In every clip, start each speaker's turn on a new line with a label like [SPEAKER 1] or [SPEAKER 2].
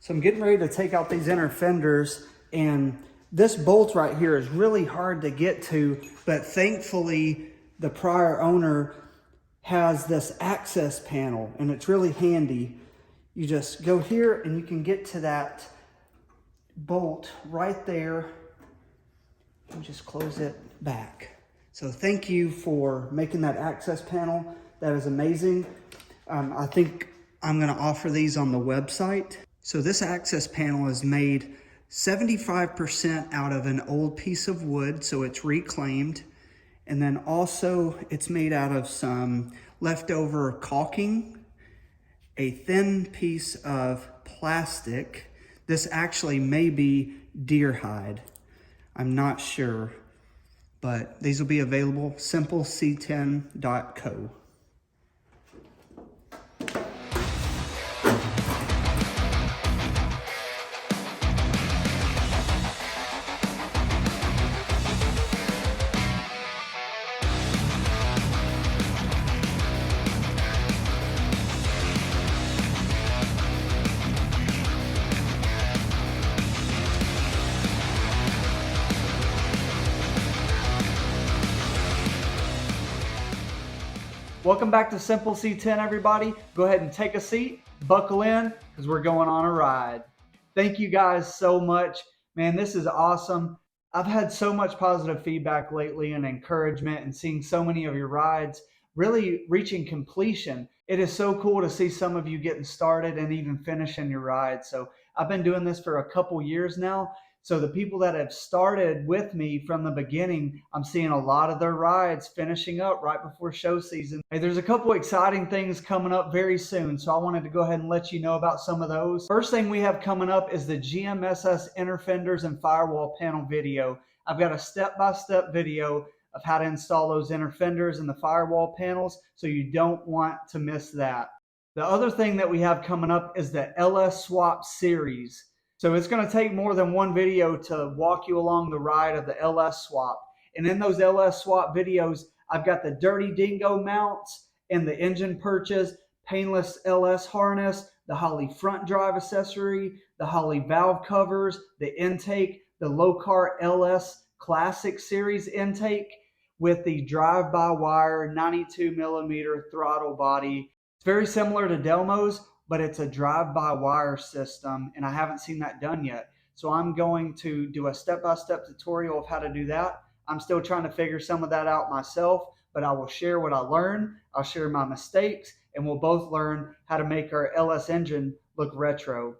[SPEAKER 1] So I'm getting ready to take out these inner fenders, and this bolt right here is really hard to get to, but thankfully the prior owner has this access panel and it's really handy. You just go here and you can get to that bolt right there and just close it back. So thank you for making that access panel. That is amazing. I think I'm gonna offer these on the website. So this access panel is made 75% out of an old piece of wood, so it's reclaimed. And then also it's made out of some leftover caulking, a thin piece of plastic. This actually may be deer hide. I'm not sure, but these will be available, simpleC10.co.
[SPEAKER 2] Welcome back to Simple C10, everybody. Go ahead and take a seat, buckle in, because we're going on a ride. Thank you guys so much. Man, this is awesome. I've had so much positive feedback lately and encouragement, and seeing so many of your rides really reaching completion. It is so cool to see some of you getting started and even finishing your ride. So I've been doing this for a couple years now. So the people that have started with me from the beginning, I'm seeing a lot of their rides finishing up right before show season. Hey, there's a couple exciting things coming up very soon, so I wanted to go ahead and let you know about some of those. First thing we have coming up is the GMSS inner fenders and firewall panel video. I've got a step-by-step video of how to install those inner fenders and the firewall panels, so you don't want to miss that. The other thing that we have coming up is the LS Swap series. So it's going to take more than one video to walk you along the ride of the LS Swap. And in those LS Swap videos, I've got the Dirty Dingo mounts and the engine purchase, painless LS harness, the Holley front drive accessory, the Holley valve covers, the intake, the Low-Car LS Classic Series intake with the drive-by-wire 92mm throttle body. It's very similar to Delmo's, but it's a drive-by-wire system, and I haven't seen that done yet. So I'm going to do a step-by-step tutorial of how to do that. I'm still trying to figure some of that out myself, but I will share what I learned. I'll share my mistakes, and we'll both learn how to make our LS engine look retro.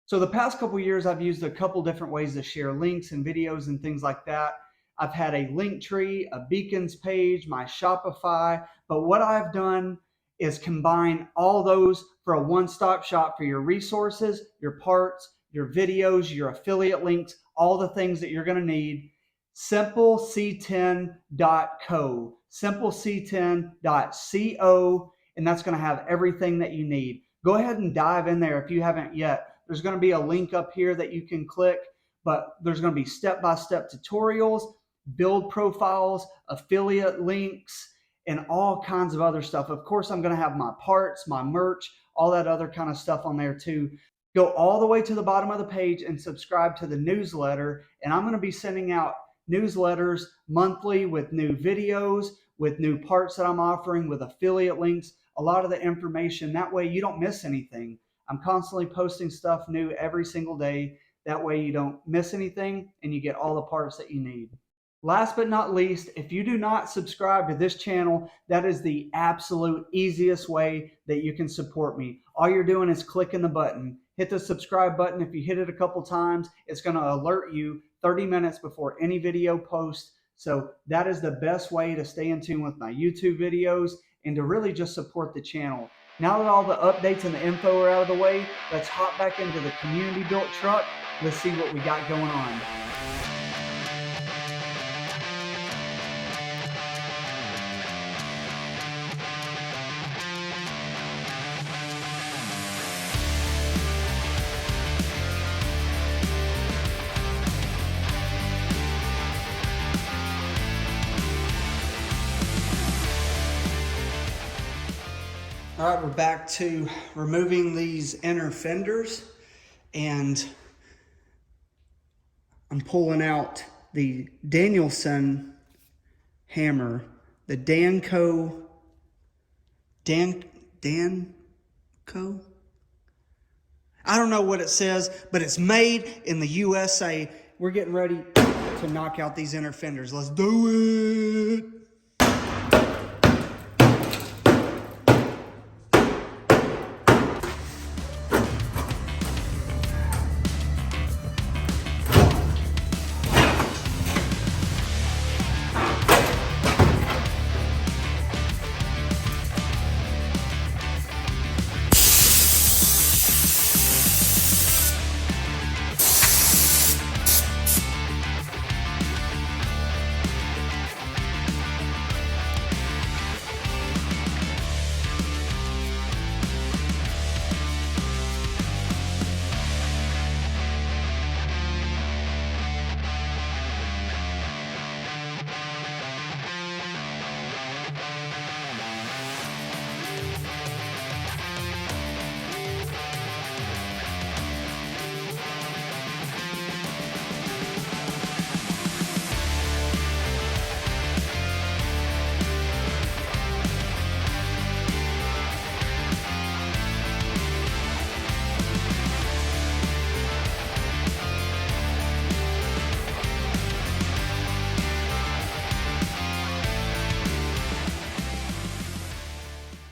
[SPEAKER 2] So the past couple years, I've used a couple different ways to share links and videos and things like that. I've had a link tree, a beacons page, my Shopify, but what I've done is combine all those for a one-stop shop for your resources, your parts, your videos, your affiliate links, all the things that you're going to need. simpleC10.co, simpleC10.co, and that's going to have everything that you need. Go ahead and dive in there if you haven't yet. There's going to be a link up here that you can click, but there's going to be step-by-step tutorials, build profiles, affiliate links, and all kinds of other stuff. Of course, I'm going to have my parts, my merch, all that other kind of stuff on there too. Go all the way to the bottom of the page and subscribe to the newsletter. And I'm going to be sending out newsletters monthly with new videos, with new parts that I'm offering, with affiliate links, a lot of the information. That way you don't miss anything. I'm constantly posting stuff new every single day. That way you don't miss anything and you get all the parts that you need. Last but not least, if you do not subscribe to this channel, that is the absolute easiest way that you can support me. All you're doing is clicking the button. Hit the subscribe button. If you hit it a couple times, it's going to alert you 30 minutes before any video post. So that is the best way to stay in tune with my YouTube videos and to really just support the channel. Now that all the updates and the info are out of the way, let's hop back into the community built truck. Let's see what we got going on.
[SPEAKER 1] All right, we're back to removing these inner fenders. and I'm pulling out the Danielson hammer, the Danco, I don't know what it says, but it's made in the USA. We're getting ready to knock out these inner fenders. Let's do it.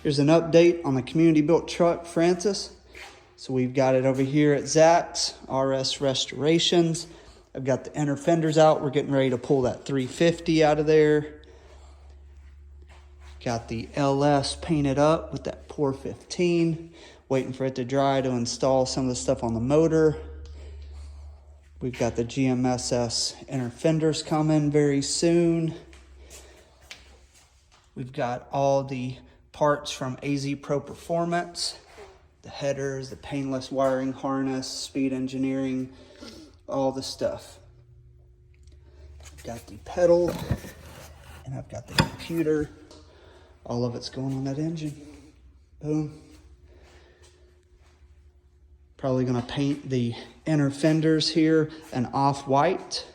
[SPEAKER 1] Here's an update on the community built truck, Francis. So we've got it over here at Zach's, RS Restorations. I've got the inner fenders out. We're getting ready to pull that 350 out of there. Got the LS painted up with that .14. Waiting for it to dry to install some of the stuff on the motor. We've got the GMSS inner fenders coming very soon. We've got all the parts from AZ Pro Performance, the headers, the painless wiring harness, speed engineering, all the stuff. I've got the pedal, and I've got the computer. All of it's going on that engine. Boom. Probably gonna paint the inner fenders here an off-white,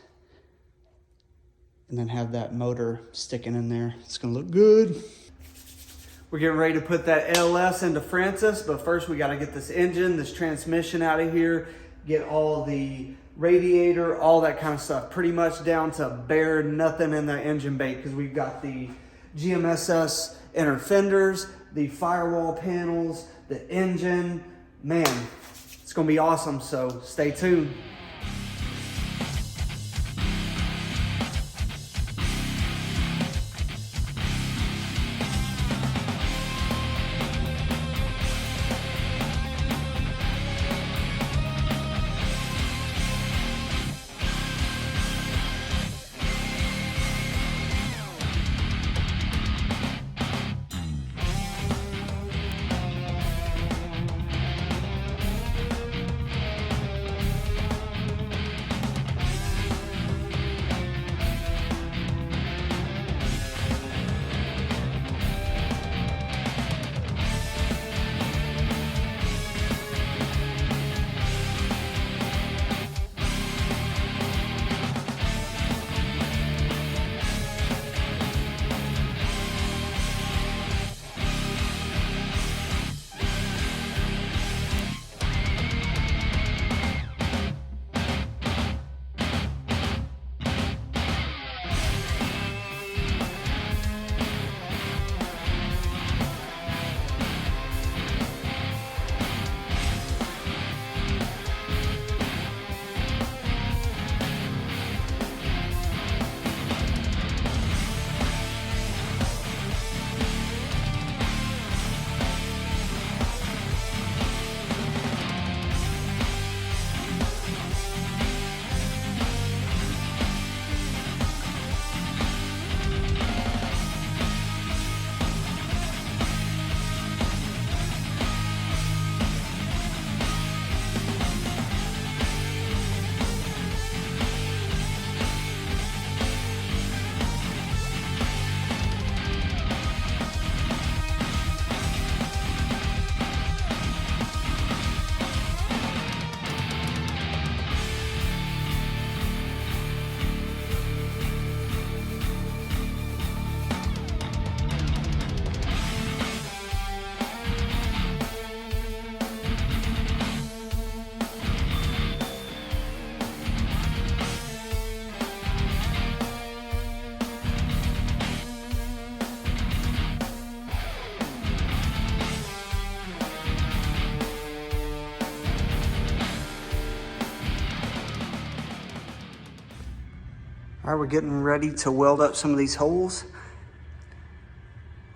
[SPEAKER 1] and then have that motor sticking in there. It's gonna look good. We're getting ready to put that LS into Francis, but first we gotta get this engine, this transmission out of here, get all the radiator, all that kind of stuff, pretty much down to bare nothing in the engine bay, because we've got the GMSS inner fenders, the firewall panels, the engine. Man, it's gonna be awesome, so stay tuned. All right, we're getting ready to weld up some of these holes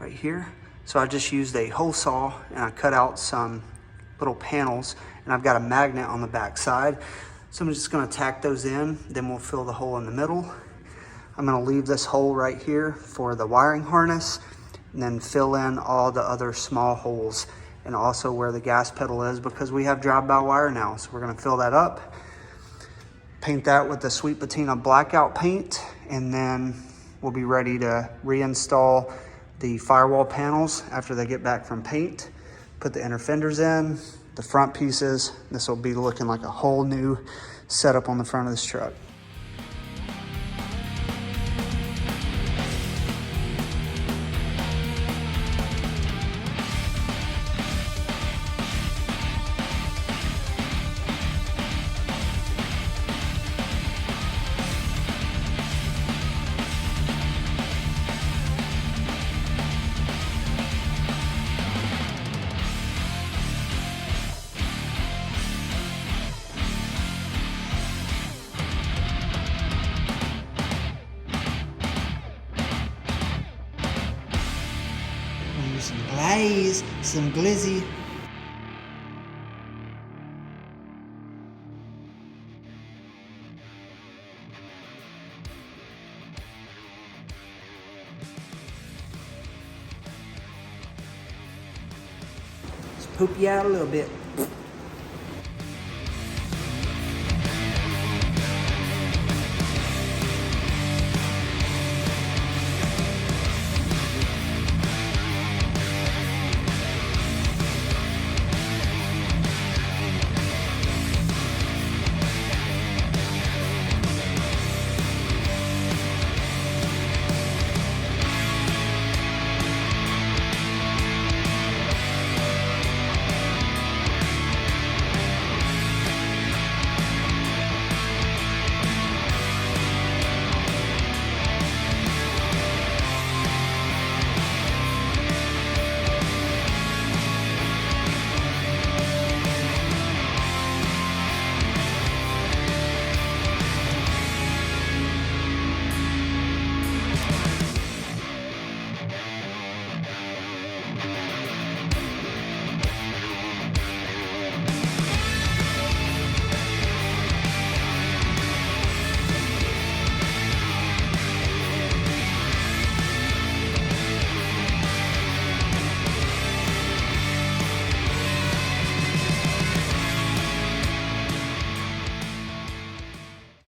[SPEAKER 1] right here. So I just used a hole saw and I cut out some little panels, and I've got a magnet on the back side. So I'm just gonna tack those in, then we'll fill the hole in the middle. I'm gonna leave this hole right here for the wiring harness, and then fill in all the other small holes and also where the gas pedal is, because we have drive-by wire now. So we're gonna fill that up, paint that with the Sweet Patina blackout paint, and then we'll be ready to reinstall the firewall panels after they get back from paint. Put the inner fenders in, the front pieces. This will be looking like a whole new setup on the front of this truck. Some glaze, some glizzy. Let's poop you out a little bit.